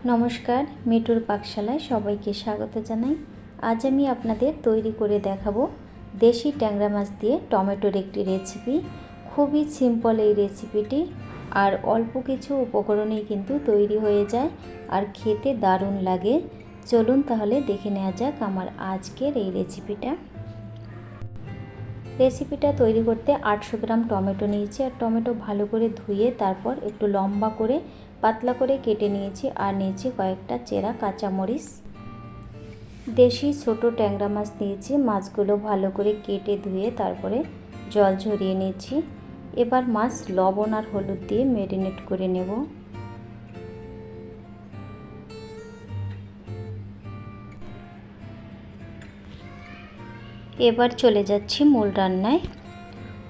नमस्कार मिठुर पाकशालाय सबाइके स्वागत जानाई। आज आमी आपनादेर तैरी करे देखाबो देशी टैंगरा माछ दिए टमेटोर एकटी रेसिपि। खूबई सिम्पल এই रेसिपिटी और अल्प किछु उपकरणेই किन्तु तैरी हये जाय और खेते दारुण लागे। चलुन ताहले देखे नेওয়া যাক आमार आजकेर এই रेसिपिटा तैरी करते 800 ग्राम टमेटो निয়েছি और टमेटो भालो करे धुए तारपर एकटु लम्बा करे पातला करे केटे निয়েছি और निয়েছি कयेकटा चेरा काँचा मरिच। देशी छोटो टैंगरा माछ निয়েছি, माछगुलो भालो करे केटे धुए तारपरे जल झरिए निয়েছি। एबार माछ लवण और हलुद दिए मैरिनेट करे नेब। एबार चले जाচ্ছি मूल रान्नाय।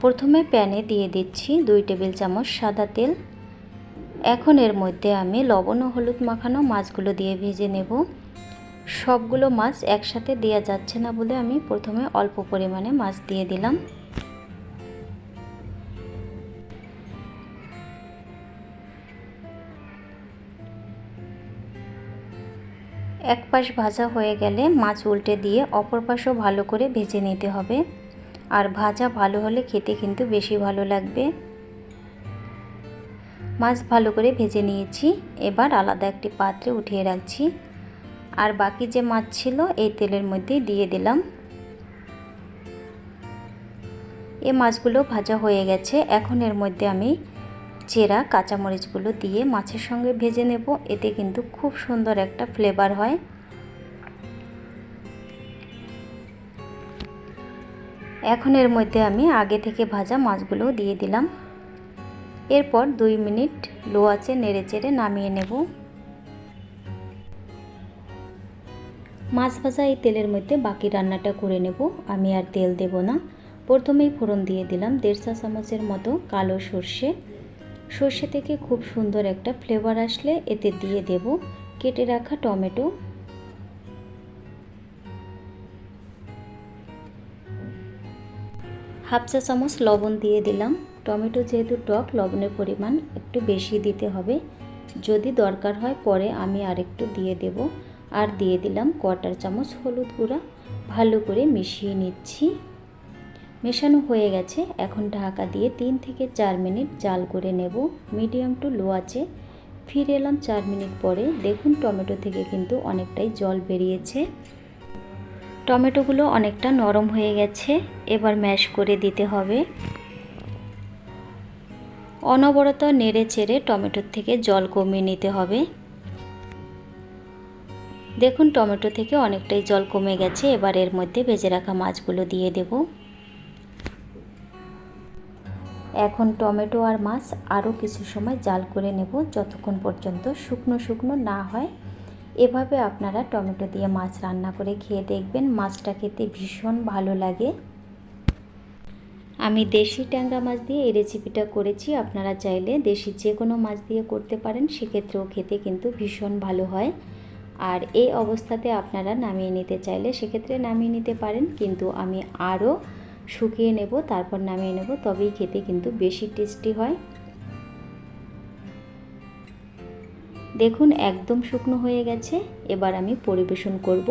प्रथमे पैने दिए दिচ্ছি 2 टेबिल चामच सादा तेल। এখন এর মধ্যে আমি লবণ ও হলুদ মাখানো মাছগুলো দিয়ে ভেজে নেব। সবগুলো মাছ একসাথে দেয়া যাচ্ছে না বলে আমি প্রথমে অল্প পরিমাণে মাছ দিয়ে দিলাম। এক পাশ ভাজা হয়ে গেলে মাছ উল্টে দিয়ে অপর পাশও ভালো করে ভেজে নিতে হবে। আর ভাজা ভালো হলে খেতে কিন্তু বেশি ভালো লাগবে। মাছ ভালো করে ভেজে নিয়েছি। এবার আলাদা একটি পাত্রে উঠিয়ে রাখছি আর বাকি যে মাছ ছিল এই তেলের মধ্যে দিয়ে দিলাম। এই মাছগুলো ভাজা হয়ে গেছে। এখন এর মধ্যে আমি চেরা কাঁচা মরিচগুলো দিয়ে মাছের সঙ্গে ভেজে নেব। এতে কিন্তু খুব সুন্দর একটা ফ্লেভার হয়। এখন এর মধ্যে আমি আগে থেকে ভাজা মাছগুলো দিয়ে দিলাম। এরপর 2 মিনিট লো আঁচে নেড়েচেড়ে নামিয়ে নেব। মাছ ভাজা এই তেলের মধ্যে বাকি রান্নাটা করে নেব। আমি আর তেল দেব না। প্রথমেই ফোড়ন দিয়ে দিলাম 1.5 চা চামচের মতো কালো সর্ষে। সর্ষে থেকে খুব সুন্দর একটা ফ্লেভার আসলে এতে দিয়ে দেব কেটে রাখা টমেটো। হাফ চা চামচ লবণ দিয়ে দিলাম। টমেটো যেহেতু টক, লবণের পরিমাণ একটু বেশি দিতে হবে। যদি দরকার হয় পরে আমি আরেকটু দিয়ে দেব। আর দিয়ে দিলাম 1/4 চামচ হলুদ গুঁড়া। ভালো করে মিশিয়ে নিচ্ছি। মেশানো হয়ে গেছে। এখন ঢাকা দিয়ে 3 থেকে 4 মিনিট জাল করে নেব মিডিয়াম টু লো আঁচে। ফিরে এলাম 4 মিনিট পরে। দেখুন টমেটো থেকে কিন্তু অনেকটাই জল বেরিয়েছে। টমেটোগুলো অনেকটা নরম হয়ে গেছে। এবার ম্যাশ করে দিতে হবে। অনবরত নেড়ে চেড়ে টমেটোর থেকে জল কমিয়ে নিতে হবে। দেখুন টমেটো থেকে অনেকটাই জল কমে গেছে। এবার এর মধ্যে ভেজে রাখা মাছগুলো দিয়ে দেব। এখন টমেটো আর মাছ আরও কিছু সময় জাল করে নেব যতক্ষণ পর্যন্ত শুকনো শুকনো না হয়। এভাবে আপনারা টমেটো দিয়ে মাছ রান্না করে খেয়ে দেখবেন, মাছটা খেতে ভীষণ ভালো লাগে। আমি দেশি ট্যাংরা মাছ দিয়ে এই রেসিপিটা করেছি। আপনারা চাইলে দেশি যে কোনো মাছ দিয়ে করতে পারেন, সেক্ষেত্রেও খেতে কিন্তু ভীষণ ভালো হয়। আর এই অবস্থাতে আপনারা নামিয়ে নিতে চাইলে সেক্ষেত্রে নামিয়ে নিতে পারেন, কিন্তু আমি আরও শুকিয়ে নেব তারপর নামিয়ে নেব, তবেই খেতে কিন্তু বেশি টেস্টি হয়। দেখুন একদম শুকনো হয়ে গেছে। এবার আমি পরিবেশন করব।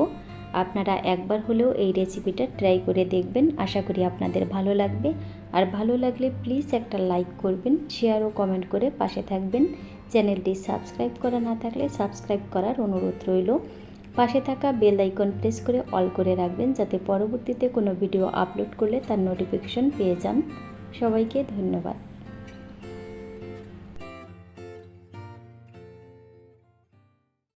আপনারা একবার হলেও এই রেসিপিটা ট্রাই করে দেখবেন। আশা করি আপনাদের ভালো লাগবে। আর ভালো লাগলে প্লিজ একটা লাইক করবেন, শেয়ার ও কমেন্ট করে পাশে থাকবেন। চ্যানেলটি সাবস্ক্রাইব করা না থাকলে সাবস্ক্রাইব করার অনুরোধ রইল। পাশে থাকা বেল আইকন প্রেস করে অল করে রাখবেন, যাতে পরবর্তীতে কোনো ভিডিও আপলোড করলে তার নোটিফিকেশন পেয়ে যান। সবাইকে ধন্যবাদ।